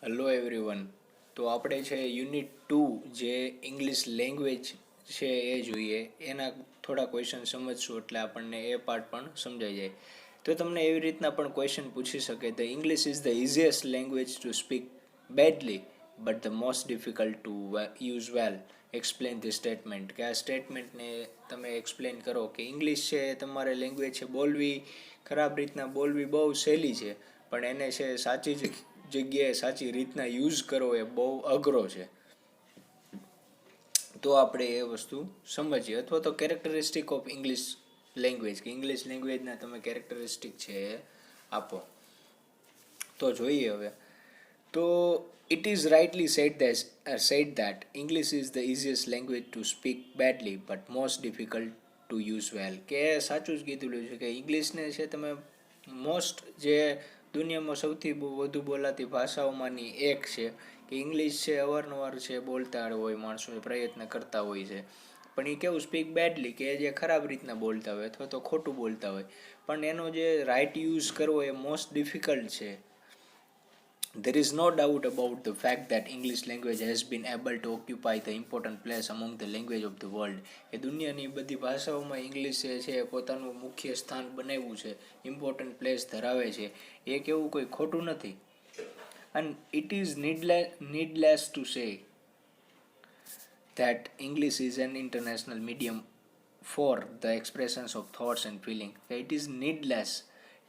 Hello everyone. તો આપણે છે યુનિટ 2 જે ઇંગ્લિશ લેંગ્વેજ છે એ જોઈએ. એના થોડા ક્વેશ્ચન સમજશું એટલે આપણને એ પાર્ટ પણ સમજાઈ જાય. તો તમને એવી રીતના પણ ક્વેશ્ચન પૂછી શકે, the English is the easiest language to speak badly but the most difficult to use well. Explain the statement. કે આ સ્ટેટમેન્ટને તમે એક્સપ્લેન કરો કે ઇંગ્લિશ છે એ તમારે લેંગ્વેજ છે બોલવી ખરાબ રીતના બોલવી બહુ સહેલી છે, પણ એને છે સાચી જગ્યાએ સાચી રીતના યુઝ કરવો એ બહુ અઘરો છે. તો આપણે એ વસ્તુ સમજીએ. અથવા તો કેરેક્ટરિસ્ટિક ઓફ ઇંગ્લિશ લેંગ્વેજ, કે ઇંગ્લિશ લેંગ્વેજના તમે કેરેક્ટરિસ્ટિક છે એ આપો. તો જોઈએ હવે. તો it is rightly said that English is the easiest language to speak badly but most difficult to use well. કે સાચું જ કીધેલું છે કે ઇંગ્લિશને છે તમે મોસ્ટ જે દુનિયામાં સૌથી વધુ બોલાતી ભાષાઓમાંની એક છે. કે ઇંગ્લિશ છે અવારનવાર છે બોલતા હોય માણસો, પ્રયત્ન કરતા હોય છે, પણ એ કેવું સ્પીક બેડલી કે જે ખરાબ રીતના બોલતા હોય અથવા તો ખોટું બોલતા હોય, પણ એનો જે રાઇટ યુઝ કરવો એ મોસ્ટ ડિફિકલ્ટ છે. There is no doubt about the fact that English language has been able to occupy the important place among the language of the world. એ દુનિયાની બધી ભાષાઓમાં ઇંગ્લિશ છે પોતાનું મુખ્ય સ્થાન બનાવ્યું છે, ઇમ્પોર્ટન્ટ પ્લેસ ધરાવે છે. એ કેવું કોઈ ખોટું નથી. And it is needless to say that English is an international medium for the expressions of thoughts and feeling. It is needless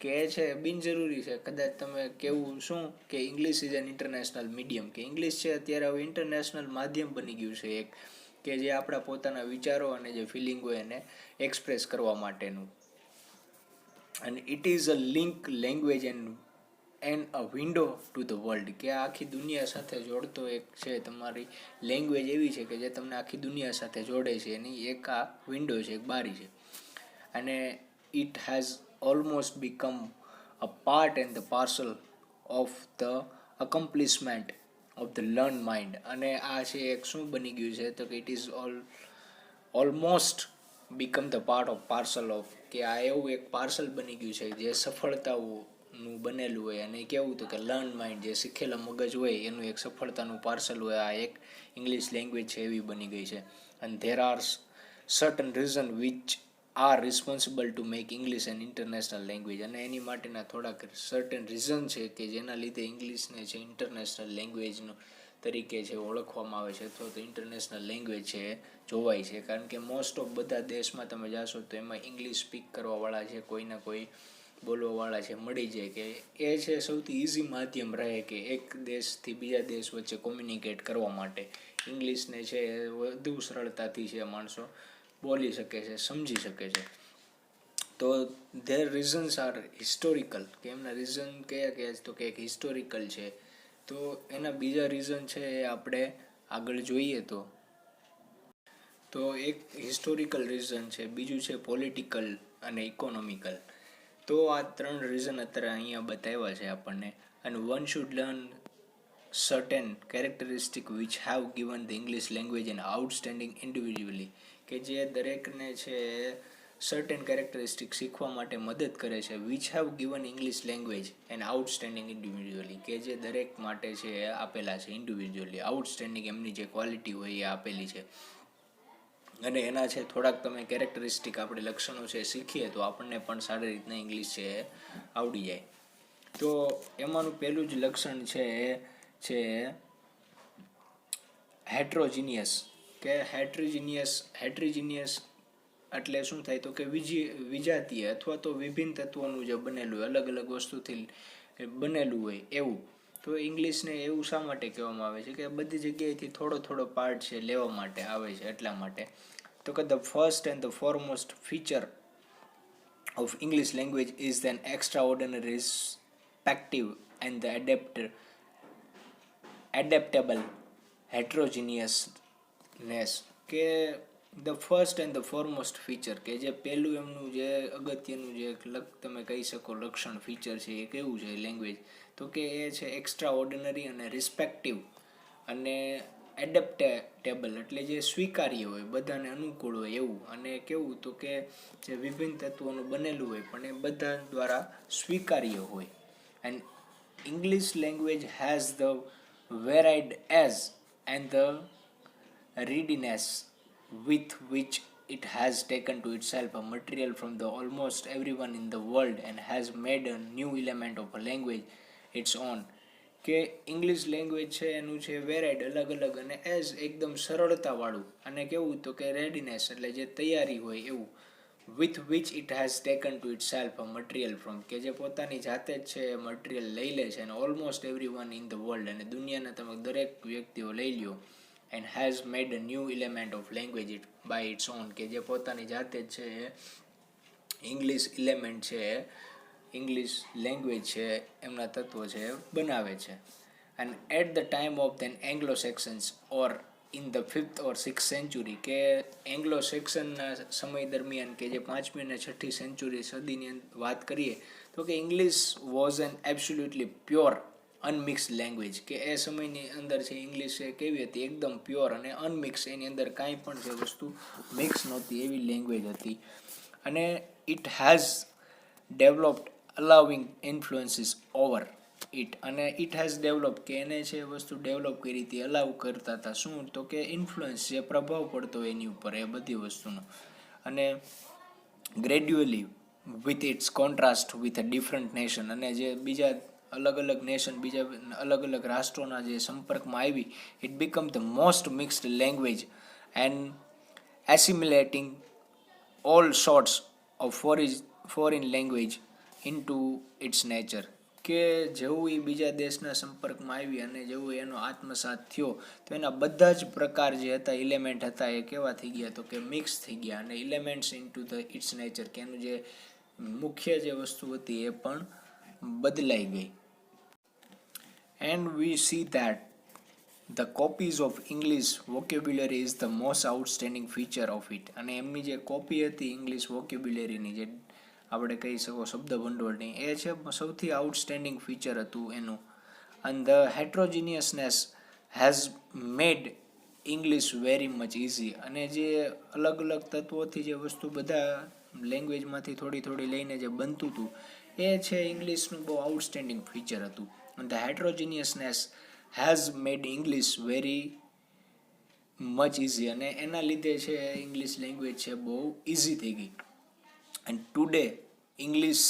કે એ છે બિનજરૂરી છે. કદાચ તમે કેવું શું કે English is an international medium, કે ઇંગ્લિશ છે અત્યારે હવે ઇન્ટરનેશનલ માધ્યમ બની ગયું છે એક, કે જે આપણા પોતાના વિચારો અને જે ફિલિંગ હોય એને એક્સપ્રેસ કરવા માટેનું. અને it is a link language and a window to the world. કે આખી દુનિયા સાથે જોડતો એક છે તમારી લેંગ્વેજ એવી છે કે જે તમને આખી દુનિયા સાથે જોડે છે. એની એક આ વિન્ડો છે, એક બારી છે. અને it has almost become a part and the parcel of the accomplishment of the learn mind. અને આ છે એક શું બની ગયું છે તો કે it is almost become the part of parcel of, કે આ એવું એક પાર્સલ બની ગયું છે જે સફળતાઓનું બનેલું હોય. અને કેવું તો કે લર્ન માઇન્ડ, જે શીખેલા મગજ હોય એનું એક સફળતાનું પાર્સલ હોય. આ એક ઇંગ્લિશ લેંગ્વેજ છે એવી બની ગઈ છે. અને there are certain reason which are responsible to make English an international language. અને એની માટેના થોડાક સર્ટન રીઝન છે કે જેના લીધે ઇંગ્લિશને છે ઇન્ટરનેશનલ લેંગ્વેજનું તરીકે છે ઓળખવામાં આવે છે, અથવા તો ઇન્ટરનેશનલ લેંગ્વેજ છે જોવાય છે. કારણ કે મોસ્ટ ઓફ બધા દેશમાં તમે જાશો તો એમાં ઇંગ્લિશ સ્પીક કરવાવાળા છે કોઈના કોઈ બોલવાવાળા છે મળી જાય. કે એ છે સૌથી ઇઝી માધ્યમ રહે કે એક દેશથી બીજા દેશ વચ્ચે કોમ્યુનિકેટ કરવા માટે. ઇંગ્લિશને છે વધુ સરળતાથી છે માણસો બોલી શકે છે, સમજી શકે છે. તો ધેર રીઝન્સ આર હિસ્ટોરિકલ. કે એમના રીઝન કયા તો કે એક હિસ્ટોરિકલ છે. તો એના બીજા રીઝન છે એ આપણે આગળ જોઈએ તો એક હિસ્ટોરિકલ રીઝન છે, બીજું છે પોલિટિકલ અને ઇકોનોમિકલ. તો આ 3 રીઝન અત્યારે અહીંયા બતાવ્યા છે આપણને. અને one should learn certain characteristic which have given the English language an outstanding individually. કે જે દરેકને છે સર્ટેન કેરેક્ટરિસ્ટિક શીખવા માટે મદદ કરે છે. Which have given English language and outstanding individually, કે જે દરેક માટે છે આપેલા છે ઇન્ડિવિજ્યુઅલી. આઉટસ્ટેન્ડિંગ એમની જે ક્વોલિટી હોય એ આપેલી છે. અને એના છે થોડાક તમે કેરેક્ટરિસ્ટિક આપણે લક્ષણો છે શીખીએ તો આપણને પણ સારી રીતના ઇંગ્લિશ છે આવડી જાય. તો એમાંનું પહેલું જ લક્ષણ છે એ છે હેટ્રોજીનિયસ. કે હેટ્રીજીનિયસ એટલે શું થાય તો કે વિજાતીય અથવા તો વિભિન્ન તત્વોનું જે બનેલું હોય, અલગ અલગ વસ્તુથી બનેલું હોય એવું. તો ઇંગ્લિશને એવું શા માટે કહેવામાં આવે છે કે બધી જગ્યાએથી થોડો થોડો પાર્ટ છે લેવા માટે આવે છે. એટલા માટે તો કે the first and the foremost feature of English language is an extraordinary respective and the adaptable heterogeneousness. કે the first and the foremost feature, કે જે પહેલું એમનું જે અગત્યનું જે તમે કહી શકો લક્ષણ ફીચર છે એ કેવું છે લેંગ્વેજ તો કે એ છે એક્સ્ટ્રા ઓર્ડિનરી અને રિસ્પેક્ટિવ અને એડેપ્ટેબલ, એટલે જે સ્વીકાર્ય હોય, બધાને અનુકૂળ હોય એવું. અને કેવું તો કે જે વિભિન્ન તત્વોનું બનેલું હોય પણ એ બધા દ્વારા સ્વીકાર્ય હોય. And English language has the varied as and the readiness with which it has taken to itself a material from the almost everyone in the world and has made a new element of a language its own. કે English language છે એનું છે વેરાઇડ અલગ અલગ અને as એકદમ સરળતાવાળું અને કેવું તો કે રેડીનેસ એટલે જે તૈયારી હોય એવું with which it has taken to itself a material from કે જે પોતાની જાતે જ છે એ મટીરિયલ લઈ લે છે અને almost everyone in the world અને દુનિયાના તમે દરેક વ્યક્તિઓ લઈ લ્યો and has made a new element of language it by its own કે જે પોતાની જાતે જ છે એ ઇંગ્લિશ ઇલેમેન્ટ છે ઇંગ્લિશ લેંગ્વેજ છે એમના તત્વો છે બનાવે છે and at the time of then Anglo Saxons or in the 5th or 6th century કે એંગ્લો સેક્શનના સમય દરમિયાન કે જે 5મી અને 6ઠી સેન્ચુરી સદીની વાત કરીએ તો કે English was an absolutely pure unmix language કે એ સમયની અંદર છે ઇંગ્લિશ એ કેવી હતી એકદમ પ્યોર અને અનમિક્સ એની અંદર કાંઈ પણ જે વસ્તુ મિક્સ નહોતી એવી લેંગ્વેજ હતી અને it has developed allowing influences over it અને ઇટ હેઝ ડેવલપ કે એને છે વસ્તુ ડેવલપ કરી હતી અલાઉ કરતા હતા શું તો કે ઇન્ફ્લુઅન્સ જે પ્રભાવ પડતો એની ઉપર એ બધી વસ્તુનો અને gradually with its contrast with a different nation અને જે બીજા અલગ અલગ નેશન બીજા અલગ અલગ રાષ્ટ્રોના જે સંપર્કમાં આવી it become the most mixed language and assimilating all sorts of foreign language into its nature કે જેવું એ બીજા દેશના સંપર્કમાં આવી અને જેવું એનો આત્મસાત થયો તો એના બધા જ પ્રકાર જે હતા ઇલેમેન્ટ હતા એ કેવા થઈ ગયા તો કે મિક્સ થઈ ગયા અને elements into the it's nature કે એનું જે મુખ્ય જે વસ્તુ હતી એ પણ બદલાઈ ગઈ and we C that the copies of English vocabulary is the most outstanding feature of it અને એમની જે કોપી હતી ઇંગ્લિશ વોકેબ્યુલરીની જે આપણે કહી શકો શબ્દ ભંડોળની એ છે સૌથી આઉટસ્ટેન્ડિંગ ફીચર હતું એનું અને the heterogeneousness has made English very much easy અને જે અલગ અલગ તત્વોથી જે વસ્તુ બધા લેંગ્વેજમાંથી થોડી થોડી લઈને જે બનતું હતું એ છે ઇંગ્લિશનું બહુ આઉટસ્ટેન્ડિંગ ફીચર હતું અને the heterogeneousness has made English very much easy અને એના લીધે છે ઇંગ્લિશ લેંગ્વેજ છે બહુ ઇઝી થઈ ગઈ and today English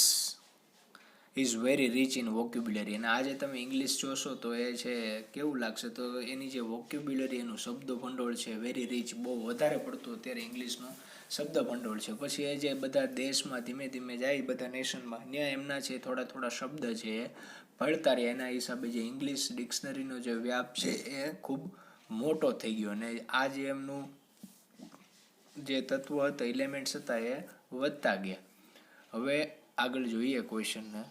is very rich in vocabulary અને આજે તમે ઇંગ્લિશ જોશો તો એ છે કેવું લાગશે તો એની જે વોક્યુબ્યુલરી એનું શબ્દ ભંડોળ છે વેરી રીચ બહુ વધારે પડતું અત્યારે ઇંગ્લિશનું શબ્દ ભંડોળ છે પછી એ જે બધા દેશમાં ધીમે ધીમે જાય બધા નેશનમાં ત્યાં એમના છે થોડા થોડા શબ્દ છે એ ભળતા રહ્યા એના હિસાબે જે ઇંગ્લિશ ડિક્શનરીનો જે વ્યાપ છે એ ખૂબ મોટો થઈ ગયો અને આ જે એમનું જે તત્વો હતા ઇલેમેન્ટ્સ હતા એ વધતા ગયા હવે આગળ જોઈએ ક્વેશ્ચનને